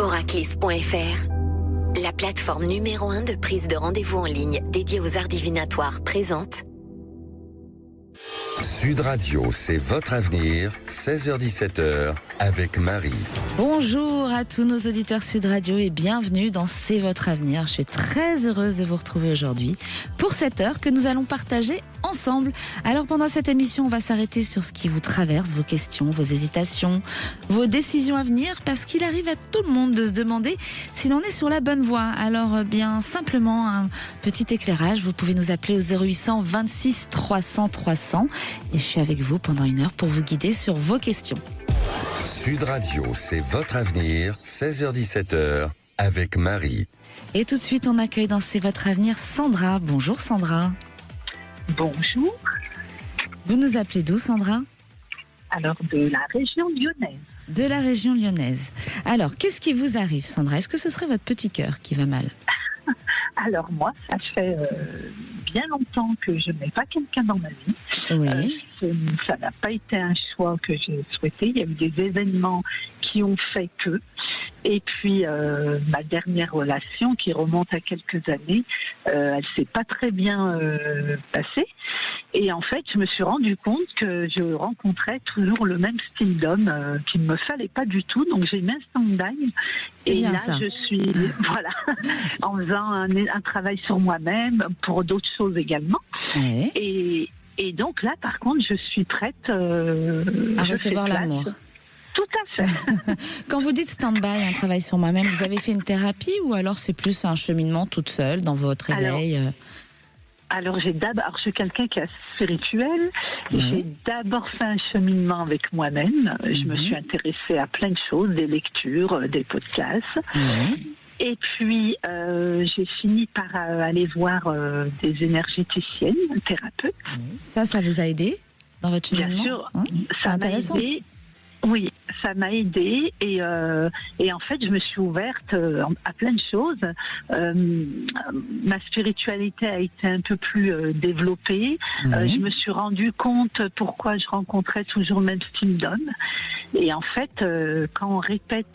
Oraclis.fr, la plateforme numéro 1 de prise de rendez-vous en ligne dédiée aux arts divinatoires, présente Sud Radio, c'est votre avenir, 16h-17h, avec Marie. Bonjour à tous nos auditeurs Sud Radio et bienvenue dans C'est votre avenir. Je suis très heureuse de vous retrouver aujourd'hui pour cette heure que nous allons partager ensemble. Alors pendant cette émission, on va s'arrêter sur ce qui vous traverse, vos questions, vos hésitations, vos décisions à venir, parce qu'il arrive à tout le monde de se demander si l'on est sur la bonne voie. Alors bien simplement un petit éclairage, vous pouvez nous appeler au 0800 26 300 300 et je suis avec vous pendant une heure pour vous guider sur vos questions. Sud Radio, c'est votre avenir, 16h-17h, avec Marie. Et tout de suite, on accueille dans C'est votre avenir Sandra. Bonjour Sandra. Bonjour. Vous nous appelez d'où, Sandra ? Alors, de la région lyonnaise. De la région lyonnaise. Alors, qu'est-ce qui vous arrive, Sandra ? Est-ce que ce serait votre petit cœur qui va mal ? Alors moi, ça fait bien longtemps que je n'ai pas quelqu'un dans ma vie. Oui. Ça n'a pas été un choix que j'ai souhaité. Il y a eu des événements qui ont fait que. Et puis, ma dernière relation, qui remonte à quelques années, elle s'est pas très bien passée. Et en fait, je me suis rendu compte que je rencontrais toujours le même style d'homme qu'il ne me fallait pas du tout. Donc, j'ai mis un stand-by. Et là, ça. je suis, voilà, en faisant un travail sur moi-même, pour d'autres choses également. Oui. Et donc là, par contre, je suis prête À recevoir l'amour. Tout à fait. Quand vous dites stand-by, un travail sur moi-même, vous avez fait une thérapie ou alors c'est plus un cheminement toute seule dans votre réveil ? Alors, je suis quelqu'un qui est assez spirituel. Oui. J'ai d'abord fait un cheminement avec moi-même. Je me suis intéressée à plein de choses, des lectures, des podcasts. Oui. Et puis, j'ai fini par aller voir des énergéticiennes, thérapeutes. Oui. Ça vous a aidé dans votre cheminement ? Bien sûr, C'est ça m'a intéressant. aidé. Oui, ça m'a aidée et en fait, je me suis ouverte à plein de choses. Ma spiritualité a été un peu plus développée. Oui. Je me suis rendu compte pourquoi je rencontrais toujours le même style d'homme. Et en fait, quand on répète,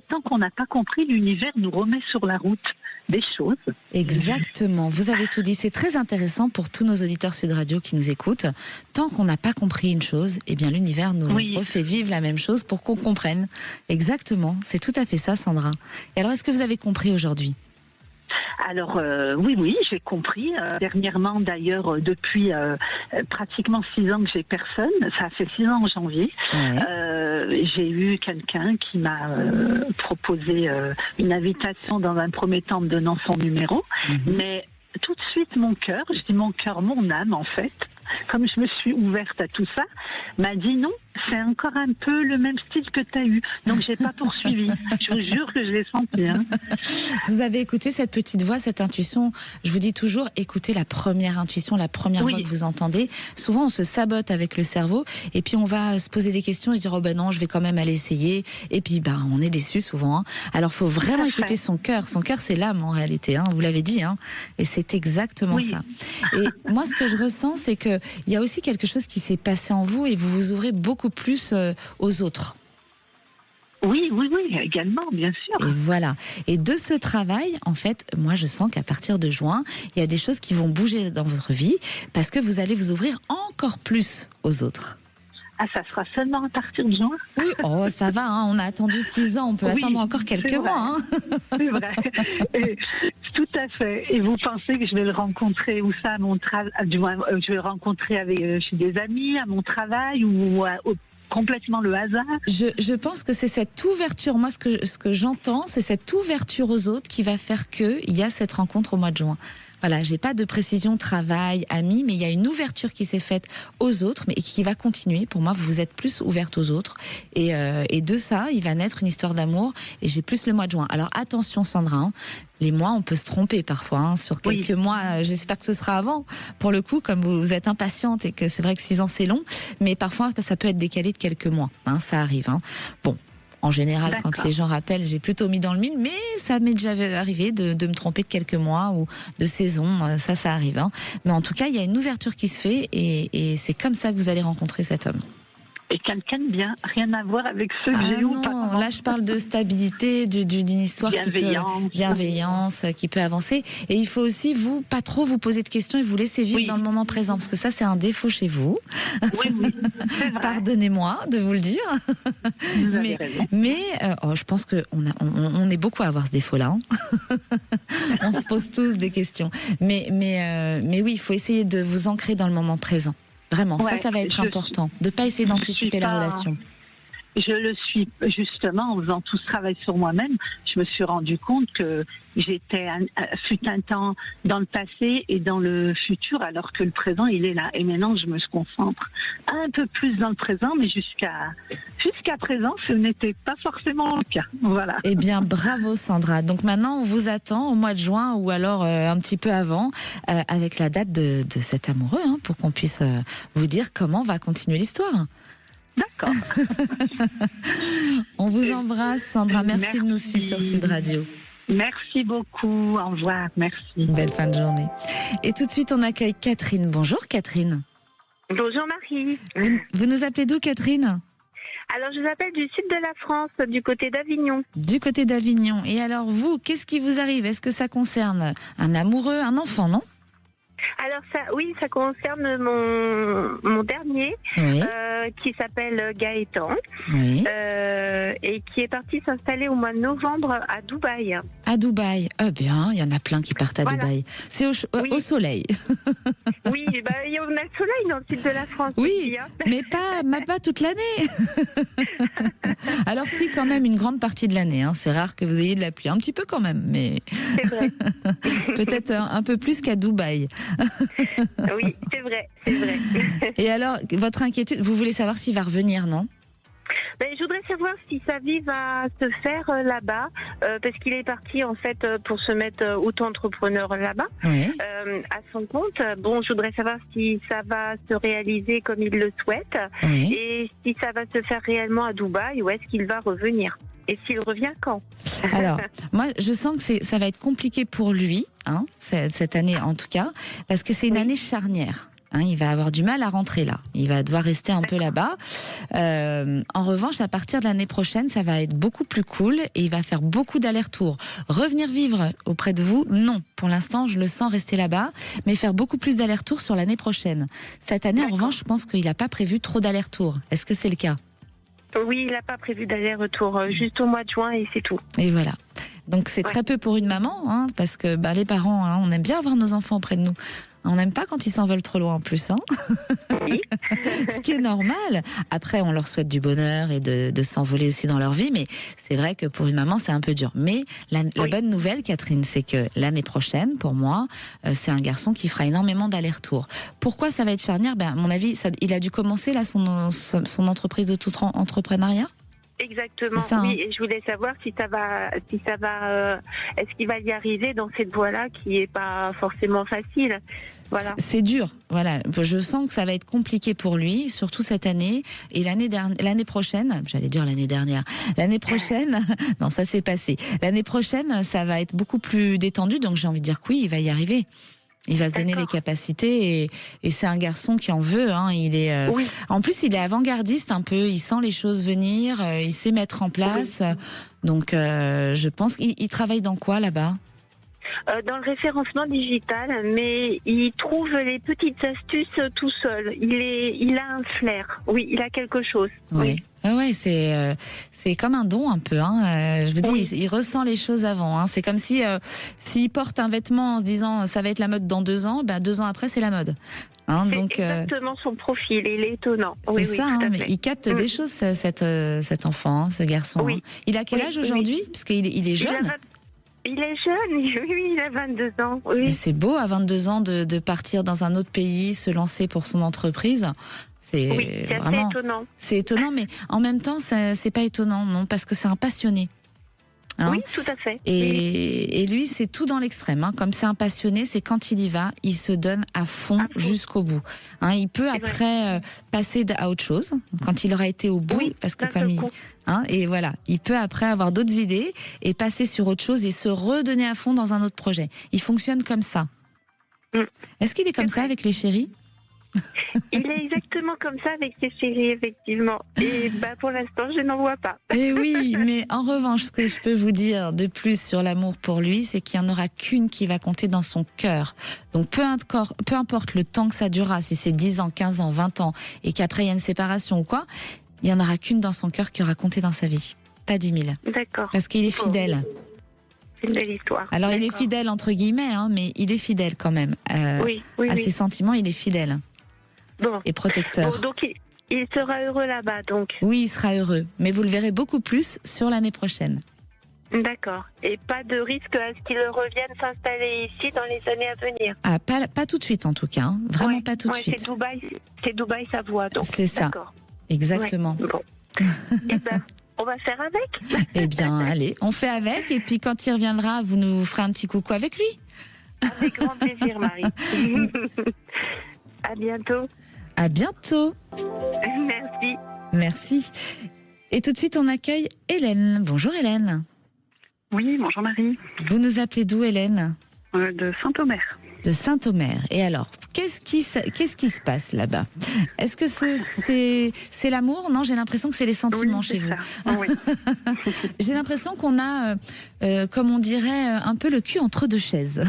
tant qu'on n'a pas compris, l'univers nous remet sur la route des choses. Exactement, vous avez tout dit. C'est très intéressant pour tous nos auditeurs Sud Radio qui nous écoutent. Tant qu'on n'a pas compris une chose, eh bien l'univers nous refait vivre la même chose pour qu'on comprenne. Exactement, c'est tout à fait ça, Sandra. Et alors, est-ce que vous avez compris aujourd'hui ? Alors oui, j'ai compris. Dernièrement, d'ailleurs, depuis pratiquement 6 ans que j'ai personne, ça fait 6 ans en janvier, j'ai eu quelqu'un qui m'a proposé une invitation dans un premier temps me donnant son numéro, mais tout de suite mon cœur, je dis mon cœur, mon âme en fait, comme je me suis ouverte à tout ça, m'a dit non, c'est encore un peu le même style que tu as eu. Donc, j'ai pas poursuivi. Je vous jure que je l'ai senti. Hein. Vous avez écouté cette petite voix, cette intuition. Je vous dis toujours, écoutez la première intuition, la première voix que vous entendez. Souvent, on se sabote avec le cerveau et puis on va se poser des questions et se dire, oh ben non, je vais quand même aller essayer. Et puis, on est déçu souvent. Hein. Alors, faut vraiment écouter son cœur. Son cœur, c'est l'âme en réalité. Hein. Vous l'avez dit. Hein. Et c'est exactement ça. Et moi, ce que je ressens, c'est que il y a aussi quelque chose qui s'est passé en vous et vous vous ouvrez beaucoup plus aux autres. Oui, également, bien sûr. Et voilà. Et de ce travail, en fait, moi, je sens qu'à partir de juin, il y a des choses qui vont bouger dans votre vie parce que vous allez vous ouvrir encore plus aux autres. Ah, ça sera seulement à partir de juin ? Oui, ça va, hein, on a attendu 6 ans, on peut attendre encore quelques mois. Hein. C'est vrai. Tout à fait. Et vous pensez que je vais le rencontrer où ça, à mon travail, je vais le rencontrer chez des amis, à mon travail ou complètement le hasard ? Je pense que c'est cette ouverture, moi ce que j'entends, c'est cette ouverture aux autres qui va faire qu'il y a cette rencontre au mois de juin. Voilà, j'ai pas de précision travail, amis, mais il y a une ouverture qui s'est faite aux autres, mais qui va continuer. Pour moi, vous êtes plus ouverte aux autres, et de ça, il va naître une histoire d'amour. Et j'ai plus le mois de juin. Alors attention, Sandra, hein, les mois, on peut se tromper parfois. Hein, sur quelques mois, j'espère que ce sera avant. Pour le coup, comme vous êtes impatiente et que c'est vrai que 6 ans c'est long, mais parfois ça peut être décalé de quelques mois. Hein, ça arrive. Hein. Bon. En général, quand les gens rappellent, j'ai plutôt mis dans le mille, mais ça m'est déjà arrivé de me tromper de quelques mois ou de saison, ça arrive. Hein. Mais en tout cas, il y a une ouverture qui se fait et c'est comme ça que vous allez rencontrer cet homme. Et quelqu'un de bien, rien à voir avec ceux que j'ai eu non, auparavant. là je parle de stabilité, d'une histoire bienveillance qui peut avancer. Et il faut aussi pas trop vous poser de questions et vous laisser vivre dans le moment présent, parce que ça c'est un défaut chez vous. Oui, c'est vrai. Pardonnez-moi de vous le dire. Vous avez raison. Mais je pense qu'on est beaucoup à avoir ce défaut-là. Hein. On se pose tous des questions. Mais oui, il faut essayer de vous ancrer dans le moment présent. Vraiment, ça va être important. De ne pas essayer d'anticiper la relation. Je le suis justement en faisant tout ce travail sur moi-même. Je me suis rendu compte que j'étais fut un temps dans le passé et dans le futur, alors que le présent il est là. Et maintenant, je me concentre un peu plus dans le présent, mais jusqu'à présent, ce n'était pas forcément le cas. Voilà. Eh bien, bravo Sandra. Donc maintenant, on vous attend au mois de juin ou alors un petit peu avant, avec la date de cet amoureux, hein, pour qu'on puisse vous dire comment va continuer l'histoire. D'accord. On vous embrasse, Sandra. Merci de nous suivre sur Sud Radio. Merci beaucoup. Au revoir. Merci. Belle fin de journée. Et tout de suite, on accueille Catherine. Bonjour, Catherine. Bonjour, Marie. Vous nous appelez d'où, Catherine ? Alors, je vous appelle du sud de la France, du côté d'Avignon. Du côté d'Avignon. Et alors, vous, qu'est-ce qui vous arrive ? Est-ce que ça concerne un amoureux, un enfant, non ? Alors ça concerne mon dernier, oui. Qui s'appelle Gaëtan, oui. Et qui est parti s'installer au mois de novembre à Dubaï. À Dubaï, bien, il y en a plein qui partent à Dubaï. C'est au soleil. Oui, on a le soleil dans le sud de la France. Oui, aussi, hein. mais pas toute l'année. Alors si, quand même, une grande partie de l'année. Hein. C'est rare que vous ayez de la pluie, un petit peu quand même, mais c'est vrai. Peut-être un peu plus qu'à Dubaï. Oui, c'est vrai. Et alors, votre inquiétude, vous voulez savoir s'il va revenir, non ? Je voudrais savoir si sa vie va se faire là-bas, parce qu'il est parti en fait pour se mettre auto-entrepreneur là-bas, oui. À son compte. Bon, je voudrais savoir si ça va se réaliser comme il le souhaite, oui. et si ça va se faire réellement à Dubaï, ou est-ce qu'il va revenir ? Et s'il revient quand ? Alors, moi, je sens que ça va être compliqué pour lui, hein, cette année en tout cas, parce que c'est une année charnière. Hein, il va avoir du mal à rentrer là. Il va devoir rester un peu là-bas. En revanche, à partir de l'année prochaine, ça va être beaucoup plus cool et il va faire beaucoup d'allers-retours. Revenir vivre auprès de vous, non. Pour l'instant, je le sens rester là-bas, mais faire beaucoup plus d'allers-retours sur l'année prochaine. Cette année, en revanche, je pense qu'il n'a pas prévu trop d'allers-retours. Est-ce que c'est le cas ? Oui, il n'a pas prévu d'aller-retour, juste au mois de juin et c'est tout. Et voilà. Donc c'est très peu pour une maman, hein, parce que les parents, hein, on aime bien avoir nos enfants auprès de nous. On n'aime pas quand ils s'envolent trop loin en plus. Hein. Oui. Ce qui est normal. Après, on leur souhaite du bonheur et de s'envoler aussi dans leur vie, mais c'est vrai que pour une maman, c'est un peu dur. Mais la bonne nouvelle, Catherine, c'est que l'année prochaine, pour moi, c'est un garçon qui fera énormément d'allers-retours. Pourquoi ça va être charnière ? À mon avis, il a dû commencer là son entreprise d'auto-entrepreneuriat ? Exactement, ça, oui. hein. Et je voulais savoir si ça va, est-ce qu'il va y arriver dans cette voie-là qui est pas forcément facile. Voilà. C'est dur, voilà. Je sens que ça va être compliqué pour lui, surtout cette année et l'année prochaine. J'allais dire l'année dernière. L'année prochaine, non, ça s'est passé. L'année prochaine, ça va être beaucoup plus détendu. Donc j'ai envie de dire que oui, il va y arriver. Il va se donner les capacités et c'est un garçon qui en veut. Hein. Il est, en plus, il est avant-gardiste un peu. Il sent les choses venir. Il sait mettre en place. Oui. Donc, je pense qu'il travaille dans quoi là-bas ? Dans le référencement digital, mais il trouve les petites astuces tout seul. Il a un flair. Oui, il a quelque chose. Oui. Ouais, c'est comme un don un peu. Hein. Je vous dis, il ressent les choses avant. Hein. C'est comme si s'il porte un vêtement en se disant ça va être la mode dans 2 ans, 2 ans après c'est la mode. Hein, donc, exactement son profil. Il est étonnant. C'est ça. Hein, mais il capte des choses cet enfant, hein, ce garçon. Oui. Hein. Il a quel âge aujourd'hui ? Parce qu'il est jeune. Il est jeune, oui, il a 22 ans. Oui. Mais c'est beau à 22 ans de partir dans un autre pays, se lancer pour son entreprise. C'est vraiment étonnant. C'est étonnant, mais en même temps, c'est pas étonnant, non, parce que c'est un passionné. Hein, oui, tout à fait. Et lui, c'est tout dans l'extrême. Hein. Comme c'est un passionné, c'est quand il y va, il se donne à fond jusqu'au bout. Hein, il peut après passer à autre chose, quand il aura été au bout, parce que comme il... Hein, et voilà, il peut après avoir d'autres idées et passer sur autre chose et se redonner à fond dans un autre projet. Il fonctionne comme ça. Est-ce qu'il est comme ça avec les chéris ? Il est exactement comme ça avec ses séries, effectivement. Et pour l'instant, je n'en vois pas. Et oui, mais en revanche, ce que je peux vous dire de plus sur l'amour pour lui, c'est qu'il n'y en aura qu'une qui va compter dans son cœur. Donc peu importe le temps que ça durera, si c'est 10 ans, 15 ans, 20 ans, et qu'après il y a une séparation ou quoi, il n'y en aura qu'une dans son cœur qui aura compté dans sa vie. Pas 10 000. D'accord. Parce qu'il est fidèle. C'est une belle histoire. Alors il est fidèle entre guillemets, hein, mais il est fidèle quand même. Oui. Ses sentiments, il est fidèle. Bon. Et protecteur. Bon, donc il sera heureux là-bas, donc. Oui, il sera heureux, mais vous le verrez beaucoup plus sur l'année prochaine. D'accord. Et pas de risque à ce qu'il revienne s'installer ici dans les années à venir. Ah, pas tout de suite en tout cas, hein. Vraiment pas tout de suite. C'est Dubaï Savoie, donc. C'est ça. D'accord. Exactement. Ouais. Bon. Eh ben, on va faire avec. Eh bien, allez, on fait avec, et puis quand il reviendra, vous nous ferez un petit coucou avec lui. Avec grand plaisir, Marie. À bientôt. À bientôt. Merci. Merci. Et tout de suite, on accueille Hélène. Bonjour Hélène. Oui, bonjour Marie. Vous nous appelez d'où, Hélène ? De Saint-Omer. De Saint-Omer. Et alors, qu'est-ce qui se passe là-bas ? Est-ce que c'est l'amour ? Non, j'ai l'impression que c'est les sentiments chez vous. Oui. J'ai l'impression qu'on a, comme on dirait, un peu le cul entre deux chaises.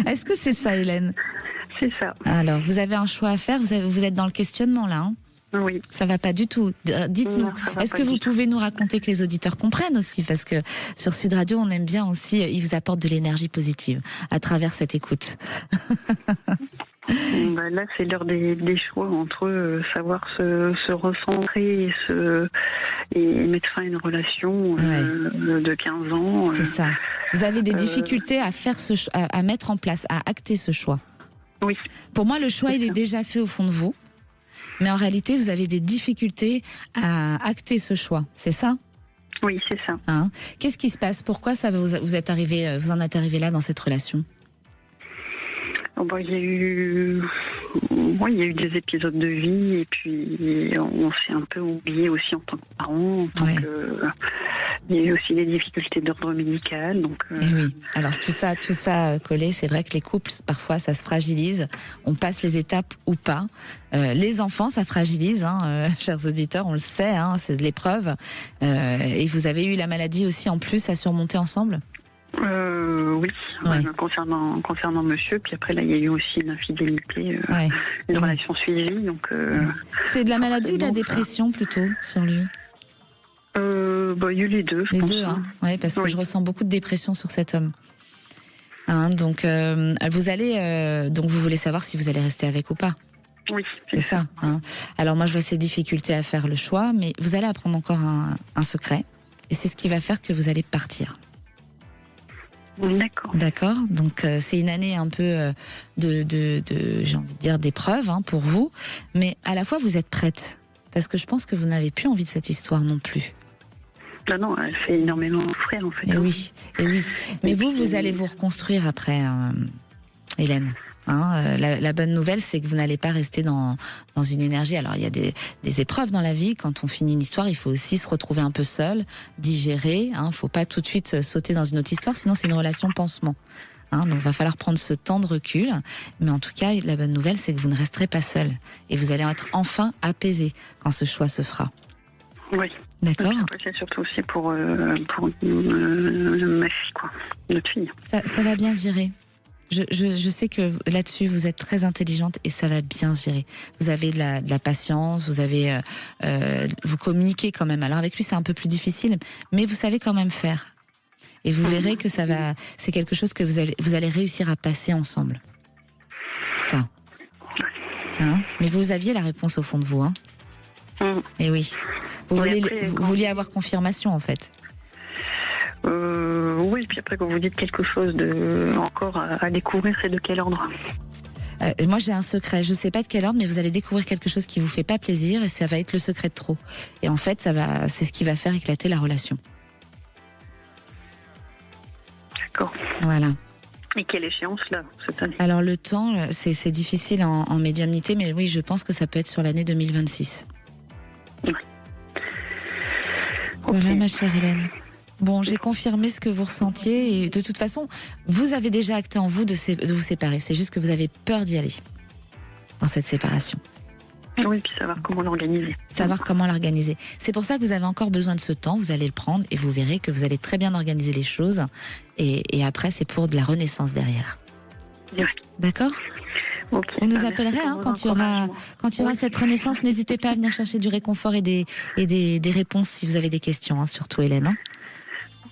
Est-ce que c'est ça, Hélène ? C'est ça. Alors, vous avez un choix à faire, vous êtes dans le questionnement là, hein ? Oui. Ça va pas du tout. Dites-nous, est-ce que vous pouvez nous raconter que les auditeurs comprennent aussi ? Parce que sur Sud Radio, on aime bien aussi, ils vous apportent de l'énergie positive à travers cette écoute. Là, c'est l'heure des choix entre savoir se recentrer et mettre fin à une relation de 15 ans. C'est ça. Vous avez des difficultés à faire à mettre en place, à acter ce choix. Oui. Pour moi, le choix, il est déjà fait au fond de vous. Mais en réalité, vous avez des difficultés à acter ce choix. C'est ça ? Oui, c'est ça. Hein ? Qu'est-ce qui se passe ? Pourquoi vous en êtes arrivé là dans cette relation ? Il y a eu des épisodes de vie, et puis on s'est un peu oublié aussi en tant que parents. Il y a eu aussi des difficultés d'ordre médical. Et oui. Alors tout ça collé, c'est vrai que les couples, parfois, ça se fragilise. On passe les étapes ou pas. Les enfants, ça fragilise, hein, chers auditeurs, on le sait, hein, c'est de l'épreuve. Et vous avez eu la maladie aussi en plus à surmonter ensemble ? Oui, concernant monsieur, puis après là il y a eu aussi une infidélité, une relation suivie. Donc, c'est de la maladie ou de la dépression plutôt sur lui ? Il y a eu les deux. Les deux, hein. Ouais, parce que je ressens beaucoup de dépression sur cet homme. Hein, donc vous voulez savoir si vous allez rester avec ou pas. Oui, c'est ça. Hein. Alors moi je vois ces difficultés à faire le choix, mais vous allez apprendre encore un secret, et c'est ce qui va faire que vous allez partir. D'accord. Donc c'est une année un peu j'ai envie de dire d'épreuve, hein, pour vous, mais à la fois vous êtes prête, parce que je pense que vous n'avez plus envie de cette histoire non plus. Non, elle fait énormément souffrir en fait. Et oui. Mais vous allez vous reconstruire après, Hélène. Hein, la bonne nouvelle, c'est que vous n'allez pas rester dans une énergie. Alors, il y a des épreuves dans la vie. Quand on finit une histoire, il faut aussi se retrouver un peu seul, digérer. Hein, faut pas tout de suite sauter dans une autre histoire, sinon c'est une relation pansement. Hein, donc, il va falloir prendre ce temps de recul. Mais en tout cas, la bonne nouvelle, c'est que vous ne resterez pas seul. Et vous allez être enfin apaisé quand ce choix se fera. Oui. D'accord. C'est surtout aussi pour ma fille, quoi. Notre fille. Ça va bien se gérer. Je sais que là-dessus, vous êtes très intelligente et ça va bien se gérer. Vous avez de la patience, vous communiquez quand même. Alors avec lui, c'est un peu plus difficile, mais vous savez quand même faire. Et vous verrez que c'est quelque chose que vous allez réussir à passer ensemble. Ça. Hein ? Mais vous aviez la réponse au fond de vous, hein ? Et oui. Vous vouliez avoir confirmation, en fait. Oui, puis après quand vous dites quelque chose encore à découvrir, c'est de quel ordre ? Moi j'ai un secret, je sais pas de quel ordre, mais vous allez découvrir quelque chose qui vous fait pas plaisir et ça va être le secret de trop. Et en fait c'est ce qui va faire éclater la relation. D'accord. Voilà. Et quelle échéance là cette année ? Alors le temps, c'est difficile en médiumnité, mais oui, je pense que ça peut être sur l'année 2026. Ouais. Voilà, ma chère Hélène. Bon, j'ai confirmé ce que vous ressentiez et de toute façon, vous avez déjà acté en vous de vous séparer. C'est juste que vous avez peur d'y aller. dans cette séparation. Oui, puis savoir comment l'organiser. Savoir comment l'organiser. C'est pour ça que vous avez encore besoin de ce temps, vous allez le prendre et vous verrez que vous allez très bien organiser les choses. Et après, c'est pour de la renaissance derrière. Oui. D'accord ? Okay, vous nous appellerez quand il y aura cette renaissance. N'hésitez pas à venir chercher du réconfort et des réponses si vous avez des questions, surtout Hélène.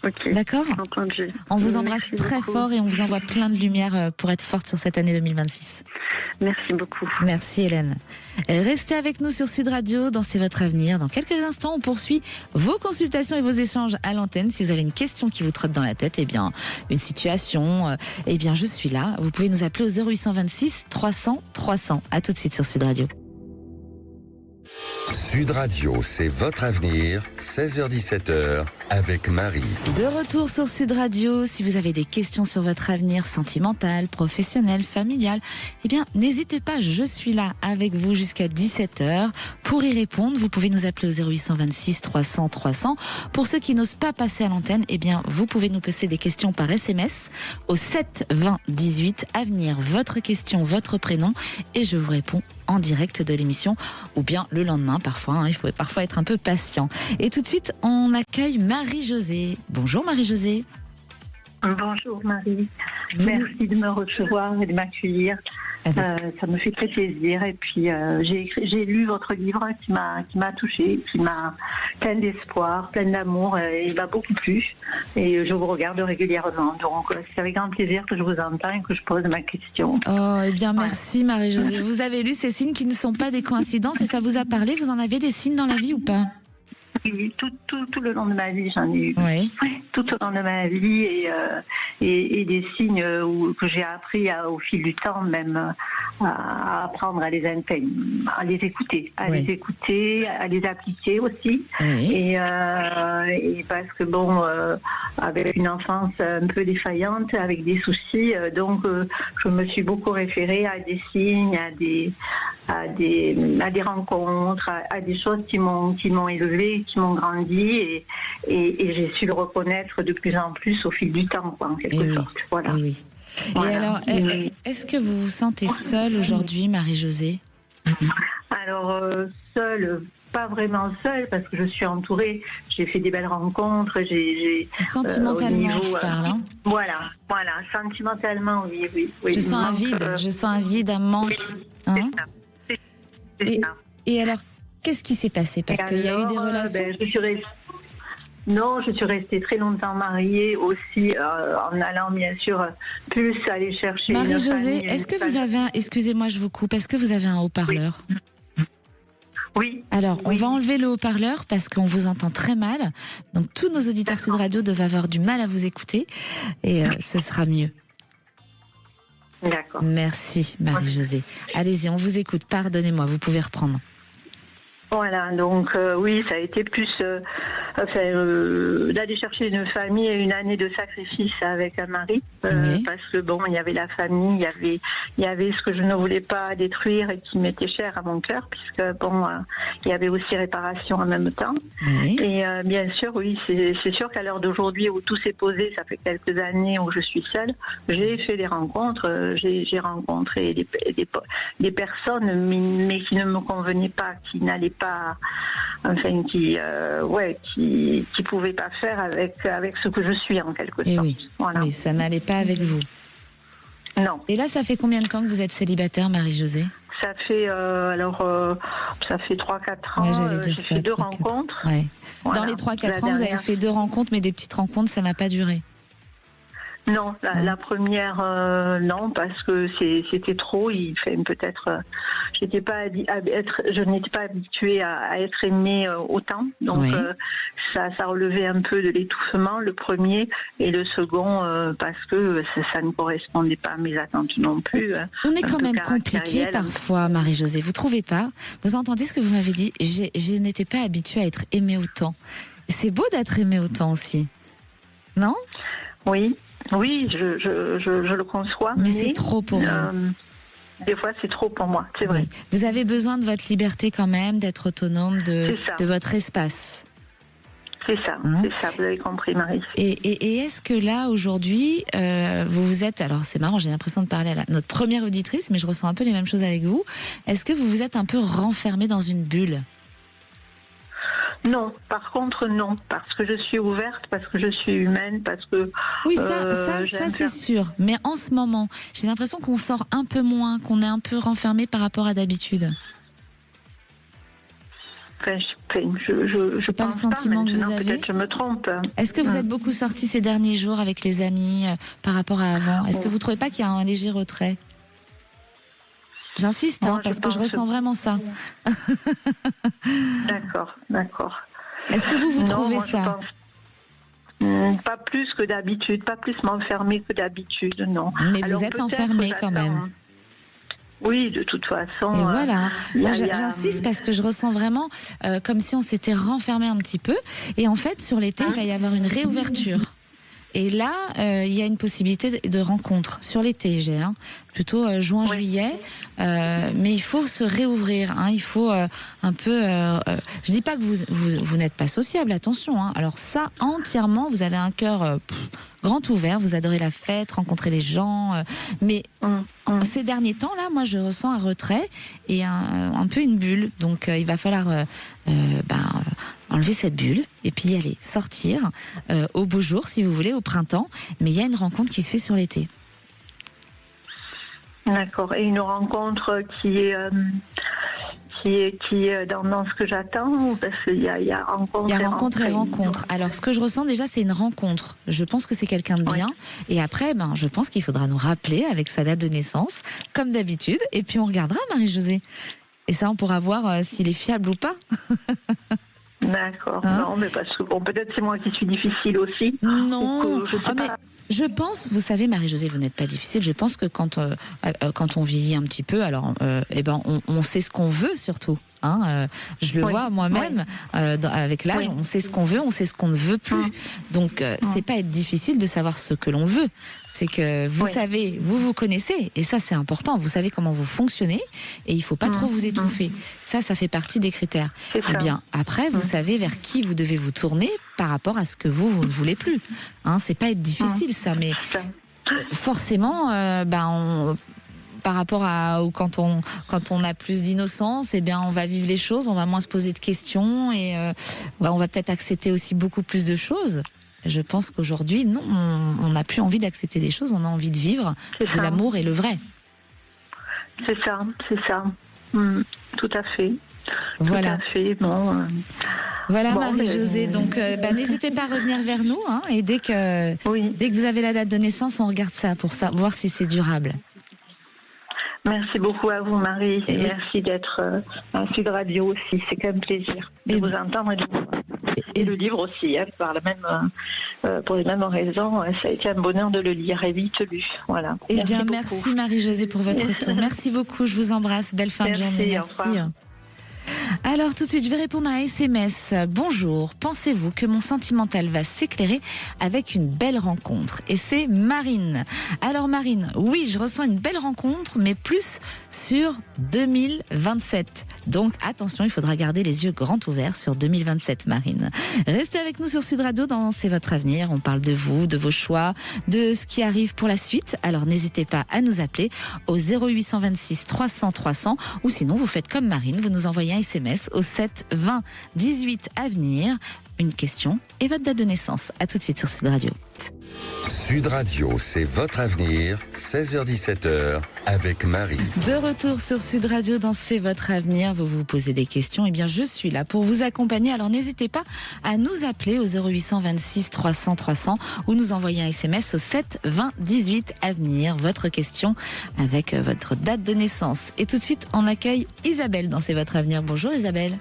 Okay. D'accord ? Entendu. On vous embrasse très fort et on vous envoie plein de lumière pour être forte sur cette année 2026. Merci beaucoup. Merci Hélène. Restez avec nous sur Sud Radio dans C'est votre avenir. Dans quelques instants, on poursuit vos consultations et vos échanges à l'antenne. Si vous avez une question qui vous trotte dans la tête, une situation, je suis là. Vous pouvez nous appeler au 0826 300 300. À tout de suite sur Sud Radio. Sud Radio, c'est votre avenir, 16h-17h, avec Marie. De retour sur Sud Radio, si vous avez des questions sur votre avenir sentimental, professionnel, familial, n'hésitez pas, je suis là avec vous jusqu'à 17h. Pour y répondre, vous pouvez nous appeler au 0826 300 300. Pour ceux qui n'osent pas passer à l'antenne, vous pouvez nous poser des questions par SMS au 7 20 18. Avenir, votre question, votre prénom, et je vous réponds en direct de l'émission, ou bien le lendemain parfois, il faut parfois être un peu patient. Et tout de suite, on accueille Marie-Josée. Bonjour Marie-Josée. Bonjour Marie, merci de me recevoir et de m'accueillir. Ça me fait très plaisir. Et puis j'ai lu votre livre qui m'a touchée, qui m'a plein d'espoir, plein d'amour, et il m'a beaucoup plu. Et je vous regarde régulièrement. Donc c'est avec grand plaisir que je vous entends et que je pose ma question. Oh, merci Marie-Josée. Vous avez lu ces signes qui ne sont pas des coïncidences et ça vous a parlé. Vous en avez des signes dans la vie ou pas ? Oui, tout le long de ma vie, j'en ai eu. Oui. Tout au long de ma vie et des signes que j'ai appris au fil du temps, même à apprendre à les écouter, les écouter, à les appliquer aussi. Oui. Et parce que avec une enfance un peu défaillante, avec des soucis, je me suis beaucoup référée à des signes, à des rencontres, à des choses qui m'ont élevée, qui m'ont grandi, et j'ai su le reconnaître de plus en plus au fil du temps, en quelque sorte. Voilà. Oui. Voilà. Et alors, est-ce que vous vous sentez seule aujourd'hui, Marie-Josée ? Alors, seule, pas vraiment seule, parce que je suis entourée, j'ai fait des belles rencontres, sentimentalement, je parle. Voilà, sentimentalement, oui. Je sens un vide, un manque. C'est ça. Et alors, qu'est-ce qui s'est passé ? Parce qu'il y a eu des relations. Je suis restée très longtemps mariée aussi, en allant bien sûr plus aller chercher. Marie-Josée, est-ce que vous avez excusez-moi, je vous coupe, est-ce que vous avez un haut-parleur ? Oui. Alors, on va enlever le haut-parleur parce qu'on vous entend très mal. Donc, tous nos auditeurs Sud Radio doivent avoir du mal à vous écouter et ce sera mieux. D'accord. Merci Marie-Josée. Allez-y, on vous écoute. Pardonnez-moi, vous pouvez reprendre. Voilà, donc oui, ça a été plus d'aller chercher une famille et une année de sacrifice avec un mari, parce que il y avait la famille, il y avait ce que je ne voulais pas détruire et qui m'était cher à mon cœur, puisque il y avait aussi réparation en même temps. Oui. Et bien sûr, oui, c'est sûr qu'à l'heure d'aujourd'hui où tout s'est posé, ça fait quelques années où je suis seule, j'ai fait des rencontres, j'ai rencontré des personnes, mais qui ne me convenaient pas, qui n'allaient pas, qui pouvaient pas faire avec ce que je suis en quelque sorte. Oui. Voilà. Oui, ça n'allait pas avec vous. Non. Et là, ça fait combien de temps que vous êtes célibataire, Marie-Josée ? Ça fait 3-4 ans. Ouais, j'allais dire j'ai ça, fait 2 3-4 rencontres. Ouais. Voilà. Dans les 3-4 ans, vous avez fait 2 rencontres, mais des petites rencontres, ça n'a pas duré. Non, la première, non, parce que c'était trop. Je n'étais pas habituée à être aimée autant. Donc, ça relevait un peu de l'étouffement, le premier. Et le second, parce que ça ne correspondait pas à mes attentes non plus. On est quand même compliqué parfois, Marie-Josée. Vous trouvez pas ? Vous entendez ce que vous m'avez dit ? Je n'étais pas habituée à être aimée autant. C'est beau d'être aimée autant aussi. Non ? Oui, je le conçois. Mais c'est trop pour vous. Des fois, c'est trop pour moi, c'est vrai. Oui. Vous avez besoin de votre liberté quand même, d'être autonome de votre espace. C'est ça, vous avez compris, Marie. Et est-ce que là, aujourd'hui, vous êtes... Alors, c'est marrant, j'ai l'impression de parler à notre première auditrice, mais je ressens un peu les mêmes choses avec vous. Est-ce que vous vous êtes un peu renfermée dans une bulle ? Non, par contre, non. Parce que je suis ouverte, parce que je suis humaine, parce que... Oui, ça c'est sûr. Mais en ce moment, j'ai l'impression qu'on sort un peu moins, qu'on est un peu renfermé par rapport à d'habitude. Je pas le sentiment que vous avez. Peut-être je me trompe. Est-ce que vous êtes beaucoup sortis ces derniers jours avec les amis par rapport à avant ? Est-ce que vous ne trouvez pas qu'il y a un léger retrait ? J'insiste, parce que je ressens vraiment ça. D'accord. Est-ce que vous trouvez ça ? Pas plus que d'habitude, pas plus m'enfermer que d'habitude, non. Mais alors, vous êtes enfermé quand même. Oui, de toute façon. Et voilà. Moi, j'insiste parce que je ressens vraiment comme si on s'était renfermé un petit peu. Et en fait, sur l'été, il va y avoir une réouverture. Et là, il y a une possibilité de rencontre sur l'été, plutôt juin-juillet. Mais il faut se réouvrir. Il faut un peu... je dis pas que vous n'êtes pas sociable, attention. Alors ça, entièrement, vous avez un cœur grand ouvert. Vous adorez la fête, rencontrer les gens. Mais ces derniers temps, là, moi, je ressens un retrait et un peu une bulle. Donc, il va falloir... enlever cette bulle et puis y aller, sortir au beau jour si vous voulez, au printemps, mais il y a une rencontre qui se fait sur l'été. D'accord, et une rencontre qui est dans ce que j'attends, ou parce qu'il y a rencontre, il y a rencontre et rencontre. Alors ce que je ressens déjà, c'est une rencontre. Je pense que c'est quelqu'un de bien, et après je pense qu'il faudra nous rappeler avec sa date de naissance comme d'habitude, et puis on regardera, Marie-Josée, et ça on pourra voir s'il est fiable ou pas. D'accord. Non, mais parce que peut-être c'est moi qui suis difficile aussi. Non. Je pense, vous savez, Marie-Josée, vous n'êtes pas difficile. Je pense que quand on vieillit un petit peu, alors, on sait ce qu'on veut surtout. Je le vois moi-même avec l'âge. On sait ce qu'on veut, on sait ce qu'on ne veut plus. Donc, c'est pas être difficile de savoir ce que l'on veut. C'est que vous savez, vous connaissez, et ça c'est important. Vous savez comment vous fonctionnez, et il faut pas trop vous étouffer. Ça fait partie des critères. Eh bien, après, vous savez vers qui vous devez vous tourner par rapport à ce que vous ne voulez plus. C'est pas être difficile, ça, mais forcément, par rapport à quand on a plus d'innocence, on va vivre les choses, on va moins se poser de questions, et on va peut-être accepter aussi beaucoup plus de choses. Je pense qu'aujourd'hui, non, on n'a plus envie d'accepter des choses, on a envie de vivre de l'amour et le vrai. C'est ça. Tout à fait. Voilà. Tout à fait. Voilà, Marie-Josée. Donc, n'hésitez pas à revenir vers nous, et dès que vous avez la date de naissance, on regarde ça pour voir si c'est durable. Merci beaucoup à vous, Marie. Et merci d'être à Sud Radio aussi. C'est quand même plaisir de vous entendre et de vous voir. Et le livre aussi, pour les mêmes raisons. Ça a été un bonheur de le lire et vite lu. Voilà. Merci Marie-Josée pour votre retour. Merci beaucoup. Je vous embrasse. Belle fin de journée. Merci. Alors tout de suite, je vais répondre à un SMS. Bonjour, pensez-vous que mon sentimental va s'éclairer avec une belle rencontre ? Et c'est Marine. Alors Marine, oui, je ressens une belle rencontre, mais plus sur 2027. Donc attention, il faudra garder les yeux grands ouverts sur 2027, Marine. Restez avec nous sur Sud Radio dans C'est votre avenir. On parle de vous, de vos choix, de ce qui arrive pour la suite. Alors n'hésitez pas à nous appeler au 0826 300 300, ou sinon vous faites comme Marine, vous nous envoyez un SMS au 7 20 18 à venir, une question et votre date de naissance. À tout de suite sur Sud Radio. Sud Radio, c'est votre avenir, 16h-17h, avec Marie. De retour sur Sud Radio dans C'est votre avenir. Vous vous posez des questions, je suis là pour vous accompagner. Alors n'hésitez pas à nous appeler au 0826 300 300 ou nous envoyer un SMS au 7 20 18 à venir. Votre question avec votre date de naissance. Et tout de suite, on accueille Isabelle dans C'est votre avenir. Bonjour Isabelle.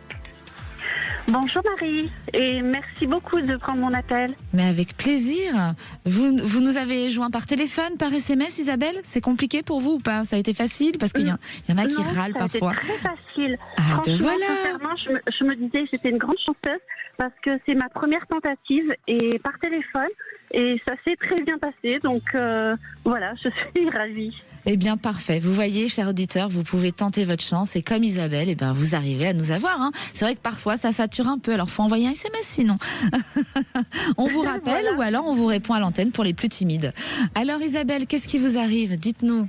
Bonjour Marie, et merci beaucoup de prendre mon appel. Mais avec plaisir. Vous nous avez joint par téléphone, par SMS, Isabelle ? C'est compliqué pour vous ou pas ? Ça a été facile ? Parce qu'il y en a qui râlent parfois. C'est très facile. Franchement, sincèrement, je me disais que j'étais une grande chanteuse parce que c'est ma première tentative et par téléphone. Et ça s'est très bien passé, donc voilà, je suis ravie. Eh bien, parfait. Vous voyez, chers auditeurs, vous pouvez tenter votre chance et comme Isabelle, vous arrivez à nous avoir. C'est vrai que parfois, ça sature un peu. Alors, faut envoyer un SMS sinon. On vous rappelle ou alors on vous répond à l'antenne pour les plus timides. Alors, Isabelle, qu'est-ce qui vous arrive? Dites-nous.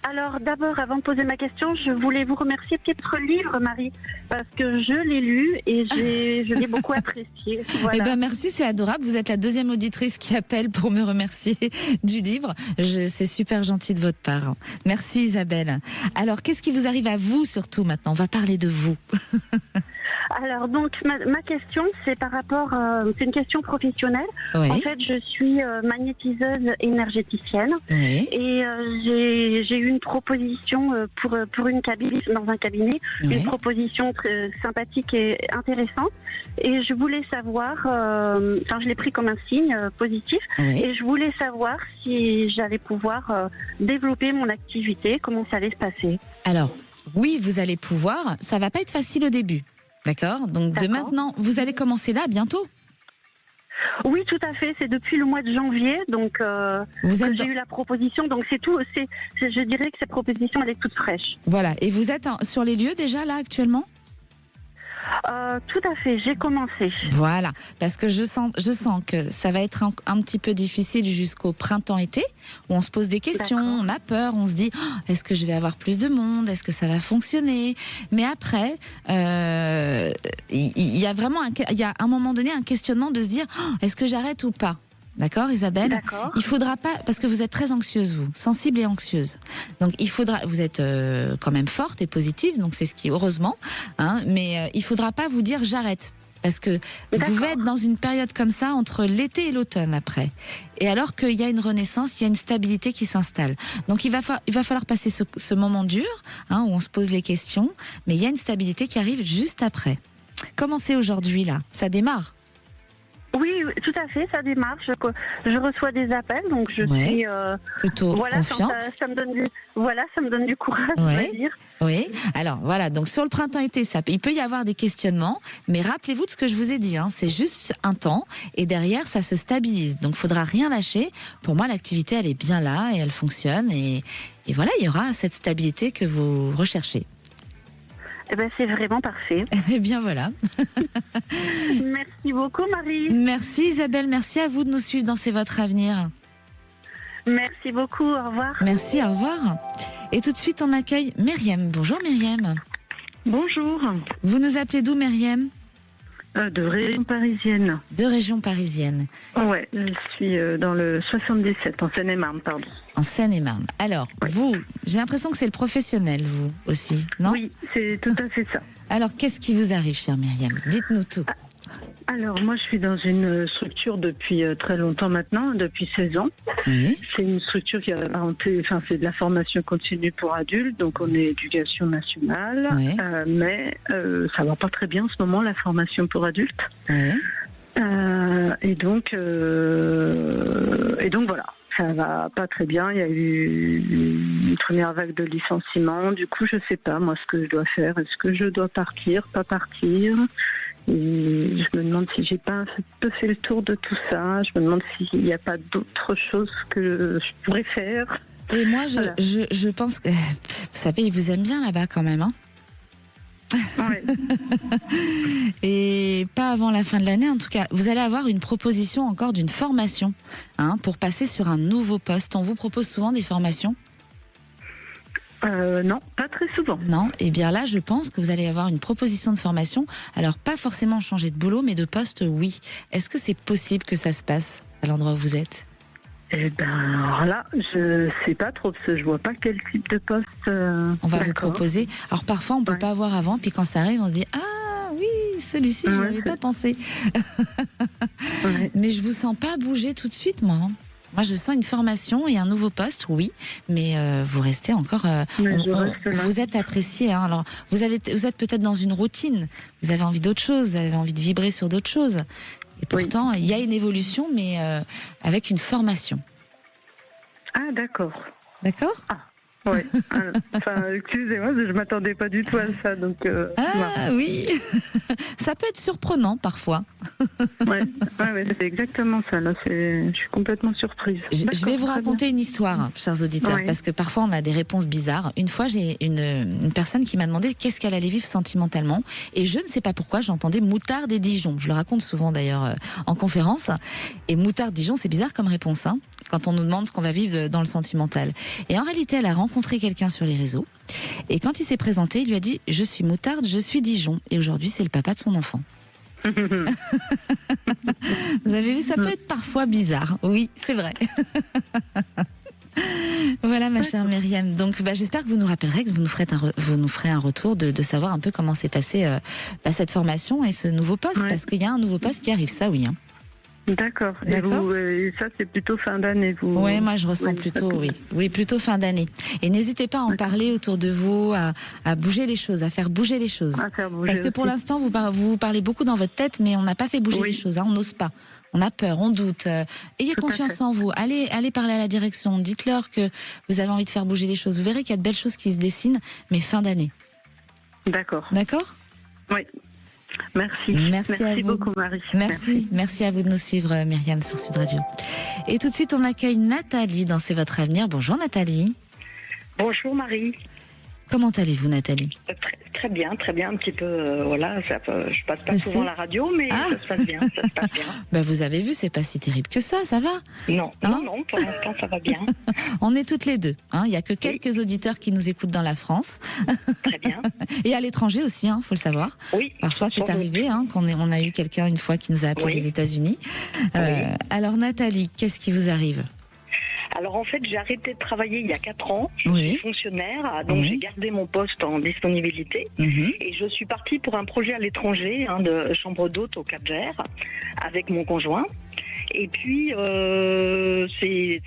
Alors d'abord, avant de poser ma question, je voulais vous remercier pour votre livre, Marie, parce que je l'ai lu et je l'ai beaucoup apprécié. Voilà. Eh ben merci, c'est adorable. Vous êtes la deuxième auditrice qui appelle pour me remercier du livre. C'est super gentil de votre part. Merci Isabelle. Alors, qu'est-ce qui vous arrive à vous surtout maintenant? On va parler de vous. Alors donc ma question, c'est par rapport, c'est une question professionnelle. Oui. En fait, je suis magnétiseuse énergéticienne et j'ai eu une proposition pour une cabine dans un cabinet, une proposition très sympathique et intéressante. Et je voulais savoir, je l'ai pris comme un signe positif, et je voulais savoir si j'allais pouvoir développer mon activité, comment ça allait se passer. Alors oui, vous allez pouvoir. Ça va pas être facile au début. D'accord. Donc de maintenant, vous allez commencer là bientôt. Oui, tout à fait. C'est depuis le mois de janvier, donc j'ai eu la proposition. Donc c'est tout. Je dirais que cette proposition, elle est toute fraîche. Voilà. Et vous êtes sur les lieux déjà là actuellement? Tout à fait, j'ai commencé. Voilà, parce que je sens que ça va être un petit peu difficile jusqu'au printemps-été, où on se pose des questions, on a peur, on se dit est-ce que je vais avoir plus de monde, est-ce que ça va fonctionner? Mais après, il y a vraiment à un moment donné un questionnement de se dire est-ce que j'arrête ou pas? D'accord, Isabelle? D'accord. Il faudra pas, parce que vous êtes très anxieuse, vous, sensible et anxieuse. Donc vous êtes quand même forte et positive, donc c'est ce qui, heureusement, hein, mais il faudra pas vous dire j'arrête. Parce que vous pouvez être dans une période comme ça entre l'été et l'automne après. Et alors qu'il y a une renaissance, il y a une stabilité qui s'installe. Donc il va falloir passer ce moment dur, hein, où on se pose les questions, mais il y a une stabilité qui arrive juste après. Comment c'est aujourd'hui là? Ça démarre? Oui, tout à fait, ça démarre. Je reçois des appels, donc je suis plutôt confiante. Ça me donne du courage, on va dire. Oui. Alors voilà, donc sur le printemps-été, il peut y avoir des questionnements, mais rappelez-vous de ce que je vous ai dit. Hein, c'est juste un temps, et derrière, ça se stabilise. Donc, il faudra rien lâcher. Pour moi, l'activité, elle est bien là et elle fonctionne. Et voilà, il y aura cette stabilité que vous recherchez. Eh ben, c'est vraiment parfait. Eh bien voilà. Merci beaucoup, Marie. Merci Isabelle, merci à vous de nous suivre dans C'est votre avenir. Merci beaucoup, au revoir. Merci, au revoir. Et tout de suite, on accueille Myriam. Bonjour Myriam. Bonjour. Vous nous appelez d'où Myriam? De région parisienne. De région parisienne. Ouais, je suis dans le 77, en Seine-et-Marne, pardon. En Seine-et-Marne. Alors, vous, j'ai l'impression que c'est le professionnel, vous aussi, non? Oui, c'est tout à fait ça. Alors, qu'est-ce qui vous arrive, chère Myriam? Dites-nous tout. Alors, moi, je suis dans une structure depuis très longtemps maintenant, depuis 16 ans. Oui. C'est une structure qui a c'est de la formation continue pour adultes, donc on est éducation nationale, oui. Mais ça va pas très bien en ce moment, la formation pour adultes. Oui. Et donc voilà. Ça va pas très bien. Il y a eu une première vague de licenciements. Du coup, je sais pas, moi, ce que je dois faire. Est-ce que je dois partir, pas partir? Et je me demande si j'ai pas un peu fait le tour de tout ça. Je me demande s'il n'y a pas d'autres choses que je pourrais faire. Et moi, voilà. je pense que... Vous savez, ils vous aiment bien là-bas quand même, hein? Ouais. Et pas avant la fin de l'année, en tout cas. Vous allez avoir une proposition encore d'une formation, hein, pour passer sur un nouveau poste. On vous propose souvent des formations? Non, pas très souvent. Non, et bien là, je pense que vous allez avoir une proposition de formation. Alors, pas forcément changer de boulot, mais de poste, oui. Est-ce que c'est possible que ça se passe à l'endroit où vous êtes? Eh ben, alors là, je sais pas trop, parce que je vois pas quel type de poste. On va vous proposer. Alors, parfois, on peut pas avoir avant, puis quand ça arrive, on se dit ah oui, celui-ci, je n'avais pas pensé. Mais je vous sens pas bouger tout de suite, moi. Moi, je sens une formation et un nouveau poste, oui, mais vous restez encore. Vous êtes apprécié. Hein, alors, vous êtes peut-être dans une routine. Vous avez envie d'autre chose. Vous avez envie de vibrer sur d'autres choses. Et pourtant, il y a une évolution, mais avec une formation. Ah, d'accord. D'accord ? Ouais. Enfin, excusez-moi, je m'attendais pas du tout à ça. Donc, oui, ça peut être surprenant parfois. Ouais, c'est exactement ça. Là, je suis complètement surprise. Je vais vous raconter une histoire, chers auditeurs, parce que parfois on a des réponses bizarres. Une fois, j'ai une personne qui m'a demandé qu'est-ce qu'elle allait vivre sentimentalement, et je ne sais pas pourquoi j'entendais moutarde et Dijon. Je le raconte souvent d'ailleurs en conférence. Et moutarde Dijon, c'est bizarre comme réponse, hein, quand on nous demande ce qu'on va vivre dans le sentimental. Et en réalité, elle a rencontré quelqu'un sur les réseaux, et quand il s'est présenté, il lui a dit: je suis moutarde, je suis Dijon, et aujourd'hui c'est le papa de son enfant. Vous avez vu, ça peut être parfois bizarre. Oui, c'est vrai. Voilà, ma chère Myriam. Donc, j'espère que vous nous rappellerez, que vous nous ferez un retour de savoir un peu comment s'est passée cette formation et ce nouveau poste, parce qu'il y a un nouveau poste qui arrive, ça oui. Hein. D'accord. Et ça, c'est plutôt fin d'année, vous? Oui, moi je ressens plutôt, oui, plutôt fin d'année. Et n'hésitez pas à en parler autour de vous, à bouger les choses, à faire bouger les choses. Parce que pour l'instant, vous parlez beaucoup dans votre tête, mais on n'a pas fait bouger les choses, hein, on n'ose pas. On a peur, on doute. Ayez confiance en vous. Allez parler à la direction. Dites-leur que vous avez envie de faire bouger les choses. Vous verrez qu'il y a de belles choses qui se dessinent, mais fin d'année. D'accord. D'accord ? Oui. Merci à vous. beaucoup, Marie. Merci à vous de nous suivre, Myriam, sur Sud Radio. Et tout de suite, on accueille Nathalie dans C'est votre avenir. Bonjour Nathalie. Bonjour Marie. Comment allez-vous, Nathalie ? Très bien, un petit peu, je passe pas souvent à la radio, mais ça se passe bien, vous avez vu, c'est pas si terrible que ça va ? Non, pour l'instant, ça va bien. On est toutes les deux, hein. Il y a que quelques auditeurs qui nous écoutent dans la France. Très bien. Et à l'étranger aussi, hein, faut le savoir. Oui. Parfois, c'est arrivé, hein, on a eu quelqu'un une fois qui nous a appelé des États-Unis. Alors, Nathalie, qu'est-ce qui vous arrive ? Alors en fait, j'ai arrêté de travailler il y a 4 ans. Je suis fonctionnaire, donc j'ai gardé mon poste en disponibilité. Et je suis partie pour un projet à l'étranger, de chambre d'hôte au Cap-Vert, avec mon conjoint. Et puis,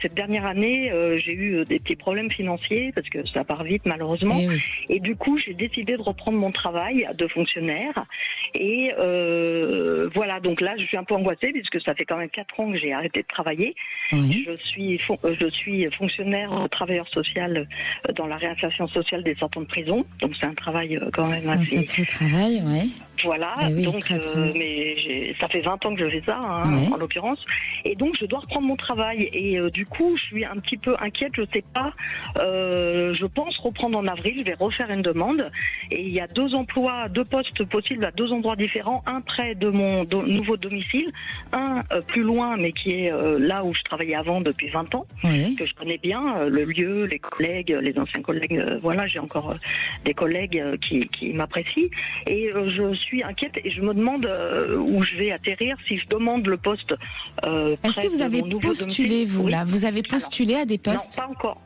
cette dernière année, j'ai eu des petits problèmes financiers, parce que ça part vite malheureusement. Et du coup, j'ai décidé de reprendre mon travail de fonctionnaire. Et voilà, donc là, je suis un peu angoissée, puisque ça fait quand même 4 ans que j'ai arrêté de travailler. Je suis fonctionnaire travailleur social dans la réinsertion sociale des sortants de prison. Donc c'est un travail quand même assez... C'est un sacré travail, Voilà, donc mais ça fait 20 ans que je fais ça, en l'occurrence. Et donc je dois reprendre mon travail. Et du coup, je suis un petit peu inquiète, je sais pas. Je pense reprendre en avril, je vais refaire une demande. Et il y a 2 postes possibles à 2 endroits différents. Un près de mon nouveau domicile, un plus loin, mais qui est là où je travaillais avant depuis 20 ans, que je connais bien, le lieu, les collègues, les anciens collègues. Voilà, j'ai encore des collègues qui m'apprécient. Et je suis inquiète et je me demande où je vais atterrir si je demande le poste. Est-ce que vous avez postulé, vous, là ? Vous avez postulé à des postes ? Non, pas encore.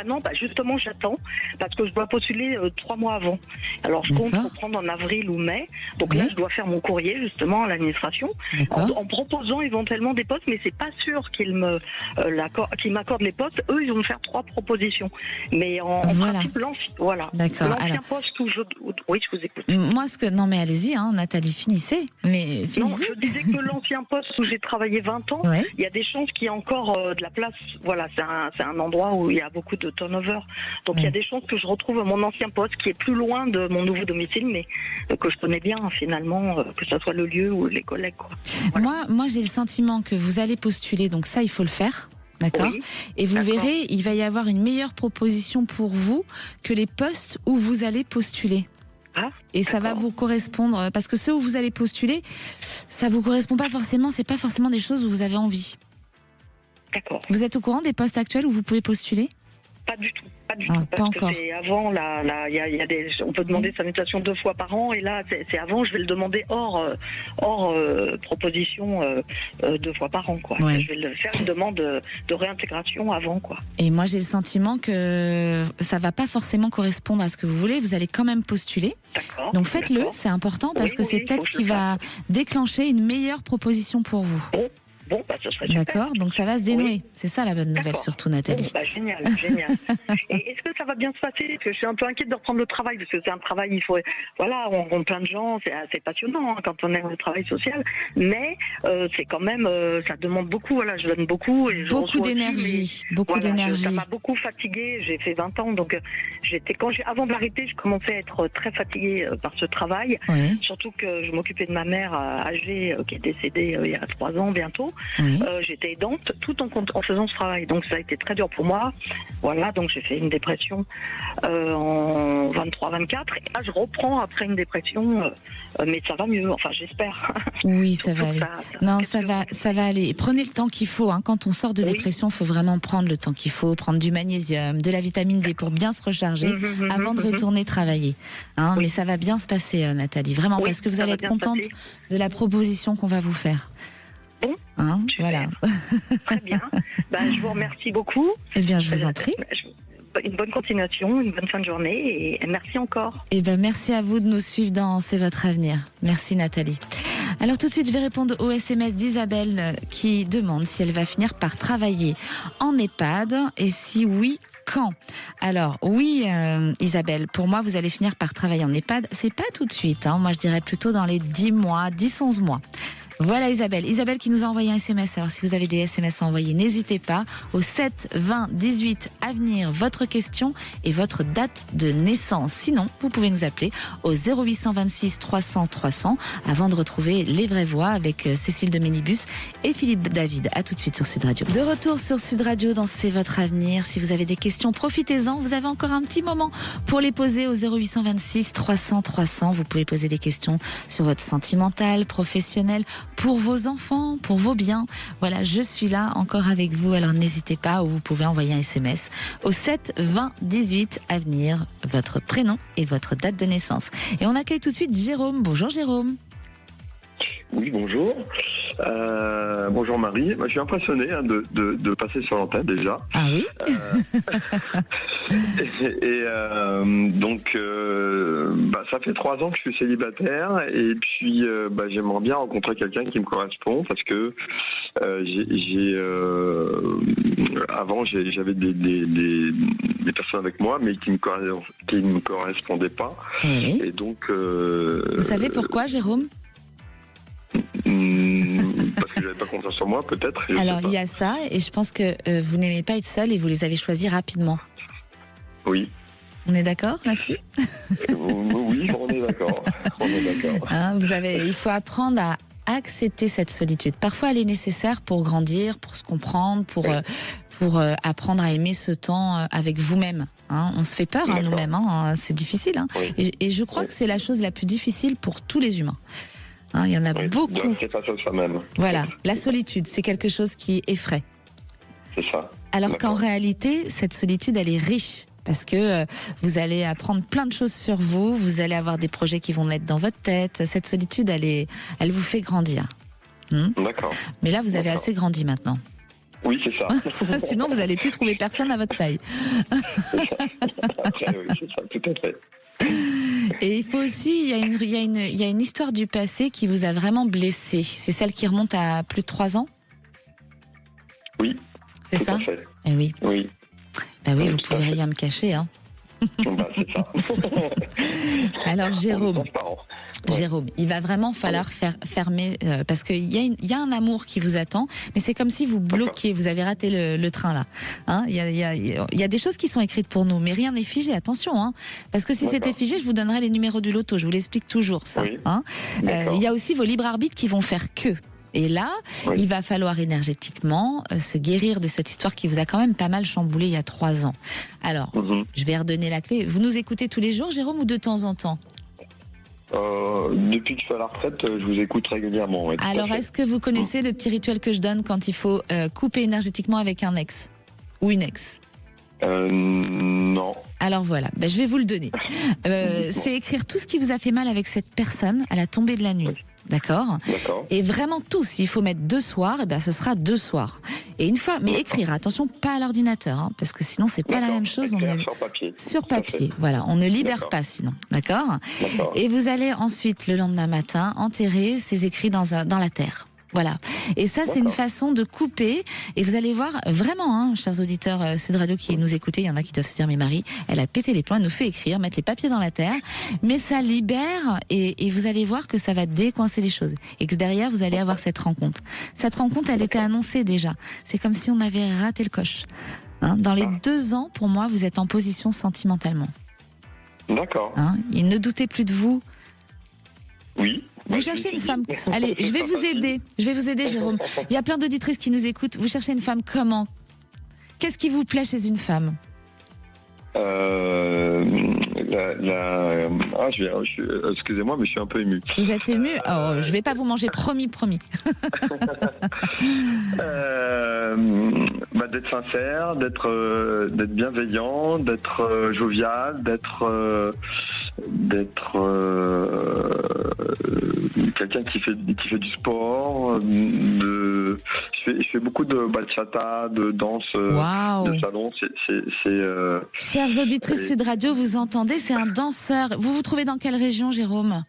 Non, justement, j'attends, parce que je dois postuler 3 mois avant. Alors, je compte reprendre en avril ou mai. Donc là, je dois faire mon courrier, justement, à l'administration, en proposant éventuellement des postes, mais c'est pas sûr qu'ils m'accordent les postes. Eux, ils vont me faire 3 propositions. Mais en principe, l'ancien poste où oui, je vous écoute. Moi, non, mais allez-y, Nathalie, finissez. Non, je disais que l'ancien poste où j'ai travaillé 20 ans, il y a des chances qu'il y ait encore de la place. Voilà, c'est un endroit où il y a beaucoup de turnover. Donc il y a des chances que je retrouve mon ancien poste qui est plus loin de mon nouveau domicile, mais que je connais bien finalement, que ce soit le lieu ou les collègues. Voilà. Moi j'ai le sentiment que vous allez postuler, donc ça il faut le faire. D'accord. Et vous verrez, il va y avoir une meilleure proposition pour vous que les postes où vous allez postuler. Et ça va vous correspondre, parce que ceux où vous allez postuler, ça vous correspond pas forcément, c'est pas forcément des choses où vous avez envie. D'accord. Vous êtes au courant des postes actuels où vous pouvez postuler ? Pas du tout, parce que c'est avant, on peut demander sa mutation 2 fois par an, et là, c'est avant, je vais le demander hors proposition 2 fois par an, quoi. Je vais le faire une demande de réintégration avant, quoi. Et moi, j'ai le sentiment que ça va pas forcément correspondre à ce que vous voulez, vous allez quand même postuler. D'accord. Donc faites-le, c'est important, parce que c'est peut-être ce qui va déclencher une meilleure proposition pour vous. Bon, ce serait super. D'accord, donc ça va se dénouer. Oui. C'est ça la bonne nouvelle, surtout, Nathalie. Bon, génial, génial. Et est-ce que ça va bien se passer? Parce que je suis un peu inquiète de reprendre le travail, parce que c'est un travail, il faut, voilà, on rencontre plein de gens, c'est assez passionnant quand on aime le travail social, mais c'est quand même, ça demande beaucoup, voilà, je donne beaucoup. Et beaucoup d'énergie, beaucoup d'énergie. Ça m'a beaucoup fatiguée, j'ai fait 20 ans, donc avant de l'arrêter, je commençais à être très fatiguée par ce travail, surtout que je m'occupais de ma mère âgée, qui est décédée il y a 3 ans bientôt. J'étais aidante tout en faisant ce travail, donc ça a été très dur pour moi. Voilà, donc j'ai fait une dépression en 23-24 et là je reprends après une dépression, mais ça va mieux, enfin j'espère. Oui, ça va aller. Ça va aller. Prenez le temps qu'il faut, hein. Quand on sort de dépression, il faut vraiment prendre le temps qu'il faut, prendre du magnésium, de la vitamine D pour bien se recharger avant de retourner travailler. Hein, mais ça va bien se passer, Nathalie, vraiment, parce que vous allez être contente de la proposition qu'on va vous faire. Bon, hein, voilà. Très bien. Je vous remercie beaucoup. Eh bien, je vous en prie. Une bonne continuation, une bonne fin de journée et merci encore. Eh bien, merci à vous de nous suivre dans C'est votre avenir. Merci Nathalie. Alors tout de suite, je vais répondre au SMS d'Isabelle qui demande si elle va finir par travailler en EHPAD et si oui, quand? Alors oui, Isabelle, pour moi, vous allez finir par travailler en EHPAD. C'est pas tout de suite, hein. Moi je dirais plutôt dans les 10-11 mois. Voilà Isabelle qui nous a envoyé un SMS. Alors si vous avez des SMS à envoyer, n'hésitez pas au 7 20 18 à venir votre question et votre date de naissance. Sinon, vous pouvez nous appeler au 0826 300 300 avant de retrouver les vraies voix avec Cécile de Ménibus et Philippe David. À tout de suite sur Sud Radio. De retour sur Sud Radio dans C'est votre avenir. Si vous avez des questions, profitez-en. Vous avez encore un petit moment pour les poser au 0826 300 300. Vous pouvez poser des questions sur votre sentimental, professionnel, pour vos enfants, pour vos biens. Voilà, je suis là encore avec vous, alors n'hésitez pas, ou vous pouvez envoyer un SMS au 7 20 18 à venir votre prénom et votre date de naissance. Et on accueille tout de suite Jérôme. Bonjour Jérôme. Oui, bonjour. Bonjour Marie. Moi, je suis impressionné de passer sur l'antenne déjà. Ah oui. Donc, ça fait 3 ans que je suis célibataire et puis j'aimerais bien rencontrer quelqu'un qui me correspond parce que avant j'avais des personnes avec moi mais qui me correspondaient pas. Oui. Et donc. Vous savez pourquoi, Jérôme? Parce que j'avais pas confiance en moi, peut-être. Alors il y a ça, et je pense que vous n'aimez pas être seul et vous les avez choisis rapidement. Oui. On est d'accord là-dessus? Oui, on est d'accord. Hein, il faut apprendre à accepter cette solitude. Parfois, elle est nécessaire pour grandir, pour se comprendre, pour apprendre à aimer ce temps avec vous-même. Hein, on se fait peur nous-mêmes, hein, c'est difficile. Hein, oui. Et je crois que c'est la chose la plus difficile pour tous les humains. Hein, il y en a beaucoup. C'est face à soi-même. Voilà, la solitude, c'est quelque chose qui effraie. C'est ça. Alors qu'en réalité, cette solitude, elle est riche. Parce que vous allez apprendre plein de choses sur vous, vous allez avoir des projets qui vont naître dans votre tête. Cette solitude, elle vous fait grandir. D'accord. Mais là, vous avez assez grandi maintenant. Oui, c'est ça. Sinon, vous n'allez plus trouver personne à votre taille. Après, oui, c'est ça, tout à fait. Et il faut aussi, il y a une histoire du passé qui vous a vraiment blessé. C'est celle qui remonte à plus de 3 ans? Oui. C'est ça? Eh oui. Oui. Bah oui, vous pouvez rien me cacher, hein. C'est ça. Alors Jérôme, il va vraiment falloir fermer parce qu'il y a un amour qui vous attend, mais c'est comme si vous bloquiez, vous avez raté le train là. Hein, il y a des choses qui sont écrites pour nous, mais rien n'est figé. Attention, hein, parce que si c'était figé, je vous donnerais les numéros du loto. Je vous l'explique toujours ça. Oui. Hein. Il y a aussi vos libres arbitres qui vont faire que. Et là, il va falloir énergétiquement se guérir de cette histoire qui vous a quand même pas mal chamboulé il y a 3 ans. Alors, je vais redonner la clé. Vous nous écoutez tous les jours, Jérôme, ou de temps en temps? Depuis que je suis à la retraite, je vous écoute régulièrement. Ouais, alors, est-ce que vous connaissez le petit rituel que je donne quand il faut couper énergétiquement avec un ex ou une ex? Non. Alors voilà, je vais vous le donner. C'est écrire tout ce qui vous a fait mal avec cette personne à la tombée de la nuit. D'accord. Et vraiment tout, s'il faut mettre 2 soirs, ce sera 2 soirs. Et une fois, mais écrire, attention, pas à l'ordinateur, hein, parce que sinon c'est pas la même chose. Sur papier. Voilà, on ne libère pas sinon. D'accord. Et vous allez ensuite, le lendemain matin, enterrer ces écrits dans la terre. Voilà. Et ça, c'est une façon de couper. Et vous allez voir, vraiment, chers auditeurs Sud Radio qui nous écoutez, il y en a qui doivent se dire, mais Marie, elle a pété les plombs, elle nous fait écrire, mettre les papiers dans la terre. Mais ça libère et vous allez voir que ça va décoincer les choses. Et que derrière, vous allez avoir cette rencontre. Cette rencontre, elle était annoncée déjà. C'est comme si on avait raté le coche. Dans les 2 ans, pour moi, vous êtes en position sentimentalement. D'accord. Il ne doutait plus de vous. Oui. Vous cherchez une femme. Allez, je vais vous aider. Je vais vous aider, Jérôme. Il y a plein d'auditrices qui nous écoutent. Vous cherchez une femme comment? Qu'est-ce qui vous plaît chez une femme? Excusez-moi, mais je suis un peu ému. Vous êtes ému? Oh, je vais pas vous manger, promis. D'être sincère, d'être bienveillant, d'être jovial, d'être quelqu'un qui fait du sport. Je fais beaucoup de bachata, de danse, de salon. Chères auditrices Sud Radio, vous entendez, c'est un danseur. Vous vous trouvez dans quelle région, Jérôme?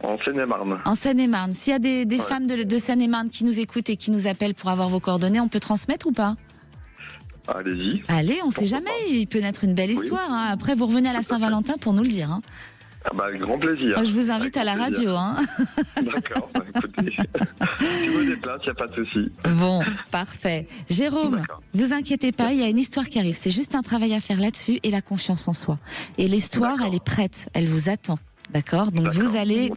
En Seine-et-Marne. En Seine-et-Marne. S'il y a des femmes de Seine-et-Marne qui nous écoutent et qui nous appellent pour avoir vos coordonnées, on peut transmettre ou pas? Allez-y. Allez, on ne sait jamais, il peut naître une belle histoire. Après, vous revenez à la Saint-Valentin pour nous le dire. Avec grand plaisir. Je vous invite à la radio. D'accord, écoutez, je me déplace, il n'y a pas de souci. Bon, parfait. Jérôme, vous inquiétez pas, il y a une histoire qui arrive. C'est juste un travail à faire là-dessus et la confiance en soi. Et l'histoire, elle est prête, elle vous attend. D'accord. Donc vous allez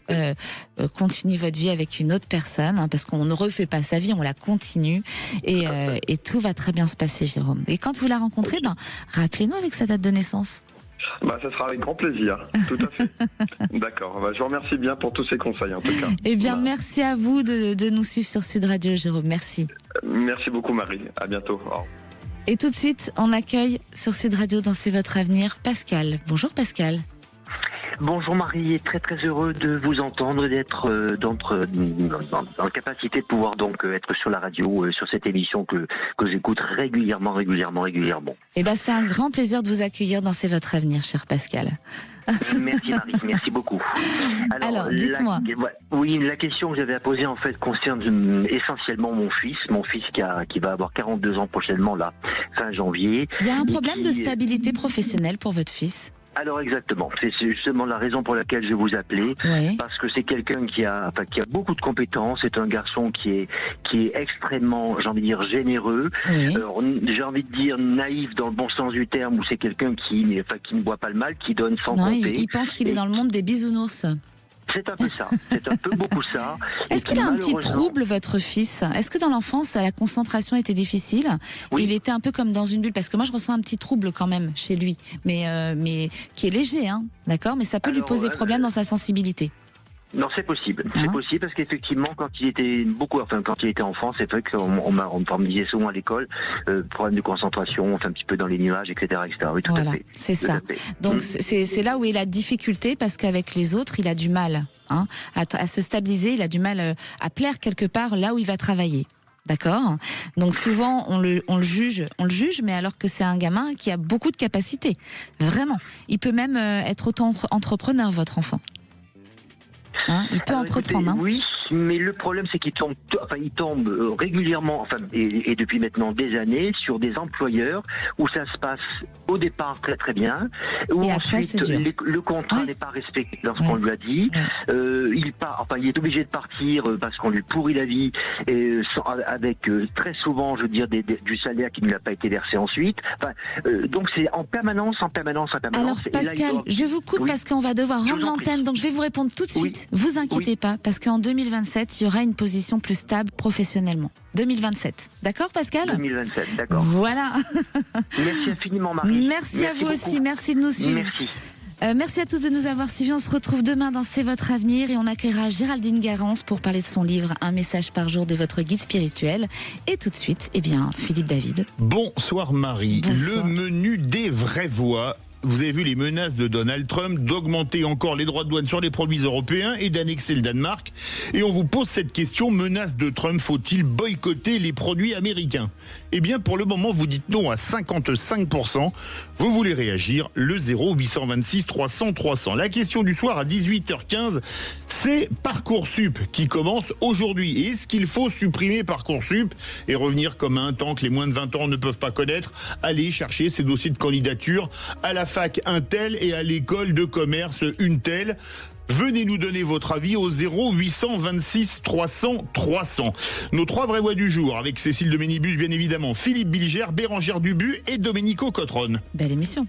continuer votre vie avec une autre personne, parce qu'on ne refait pas sa vie, on la continue et tout va très bien se passer, Jérôme. Et quand vous la rencontrez, rappelez-nous avec sa date de naissance. Ça sera avec grand plaisir, tout à fait. D'accord, je vous remercie bien pour tous ces conseils en tout cas. Eh bien, merci à vous de nous suivre sur Sud Radio, Jérôme, merci. Merci beaucoup Marie, à bientôt. Et tout de suite, on accueille sur Sud Radio dans C'est votre avenir, Pascal. Bonjour Pascal. Bonjour Marie, très très heureux de vous entendre et d'être dans la capacité de pouvoir donc être sur la radio, sur cette émission que j'écoute régulièrement. Eh ben c'est un grand plaisir de vous accueillir dans C'est votre avenir, cher Pascal. Merci Marie, merci beaucoup. Alors dites-moi. La question que j'avais à poser en fait concerne essentiellement mon fils qui va avoir 42 ans prochainement là, fin janvier. Il y a un problème de stabilité professionnelle pour votre fils? Alors exactement, c'est justement la raison pour laquelle je vous appelais, parce que c'est quelqu'un qui a beaucoup de compétences, c'est un garçon qui est extrêmement, j'ai envie de dire, généreux, j'ai envie de dire naïf dans le bon sens du terme, où c'est quelqu'un qui ne voit pas le mal, qui donne sans compter. Il pense qu'il est dans le monde des bisounours. C'est un peu ça, c'est un peu beaucoup ça. Est-ce qu'il a un petit trouble, votre fils? Est-ce que dans l'enfance, la concentration était difficile? Il était un peu comme dans une bulle, parce que moi je ressens un petit trouble quand même chez lui, mais qui est léger, d'accord? Mais ça peut lui poser problème dans sa sensibilité. Non, c'est possible. C'est possible parce qu'effectivement, quand il était enfant, c'est vrai qu'on me disait souvent à l'école, problème de concentration, un petit peu dans les nuages, etc. Oui, tout à fait. C'est ça. Donc, c'est là où est la difficulté, parce qu'avec les autres, il a du mal à se stabiliser, il a du mal à plaire quelque part là où il va travailler. D'accord? Donc souvent on le juge, mais alors que c'est un gamin qui a beaucoup de capacités. Vraiment. Il peut même être auto-entrepreneur, votre enfant. Il peut entreprendre. Oui, mais le problème c'est qu'il tombe régulièrement, et depuis maintenant des années, sur des employeurs où ça se passe au départ très très bien, où et ensuite après, le contrat n'est pas respecté lorsqu'on lui a dit. Il est obligé de partir parce qu'on lui pourrit la vie, avec très souvent, je veux dire, du salaire qui ne lui a pas été versé ensuite. Donc c'est en permanence. Alors Pascal, je vous coupe parce qu'on va devoir rendre l'antenne, donc je vais vous répondre tout de suite. Vous inquiétez pas, parce qu'en 2027, il y aura une position plus stable professionnellement. 2027. D'accord, Pascal? 2027, d'accord. Voilà. Merci infiniment, Marie. Merci à vous aussi. Merci de nous suivre. Merci. Merci à tous de nous avoir suivis. On se retrouve demain dans C'est votre avenir et on accueillera Géraldine Garance pour parler de son livre Un message par jour de votre guide spirituel. Et tout de suite, Philippe David. Bonsoir Marie. Bonsoir. Le menu des vraies voix. vous avez vu les menaces de Donald Trump d'augmenter encore les droits de douane sur les produits européens et d'annexer le Danemark. Et on vous pose cette question, menace de Trump, faut-il boycotter les produits américains? Eh bien, pour le moment, vous dites non à 55%. Vous voulez réagir, le 0826 300 300. La question du soir à 18h15, c'est Parcoursup qui commence aujourd'hui. Est-ce qu'il faut supprimer Parcoursup et revenir comme à un temps que les moins de 20 ans ne peuvent pas connaître, aller chercher ces dossiers de candidature à la fac un tel et à l'école de commerce une telle? Venez nous donner votre avis au 0826 300 300. Nos 3 vraies voix du jour avec Cécile de Ménibus, bien évidemment, Philippe Bilger, Bérangère Dubu et Domenico Cotron. Belle émission.